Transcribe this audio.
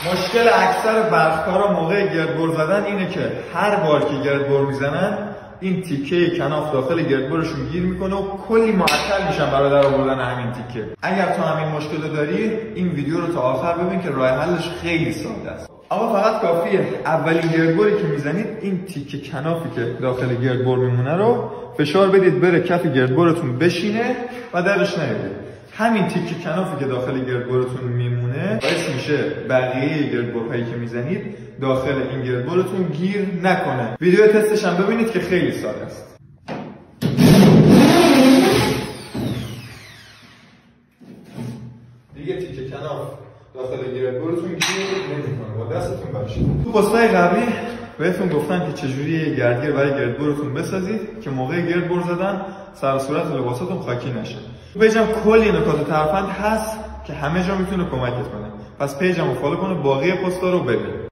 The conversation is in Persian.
مشکل اکثر برقکارا موقع گردبر زدن اینه که هر بار که گردبر میزنن این تیکه کناف داخل گردبرشون گیر میکنه و کلی معطل میشن برای در آوردن همین تیکه. اگر تو همین مشکل رو داری این ویدیو رو تا آخر ببین که راه حلش خیلی ساده است. اما فقط کافیه اولین گردبری که میزنید این تیکه کنافی که داخل گردبر میمونه رو فشار بدید بره کف گردبرتون بشینه و درش نیارید. همین تیکه کنافی که داخل گردبرتون میمونه باعث میشه بقیه گردبرهایی که میزنید داخل این گردبرتون گیر نکنه. ویدیو تستش هم ببینید که خیلی ساده است. دیگه تیکه کناف داخل گردبرتون گیر نمیکنه. با دستتون برشید. تو پستای قبلی بهتون گفتم که چجوری گردگیر برای گردبرتون بسازید که موقع گردبر زدن سر و صورت و لباساتون خاکی نشه. تو پیجم کلی نکات و ترفند هست که همه جا میتونه کمکت کنه. پس پیجمو فالو کنه، باقی پستا رو ببین.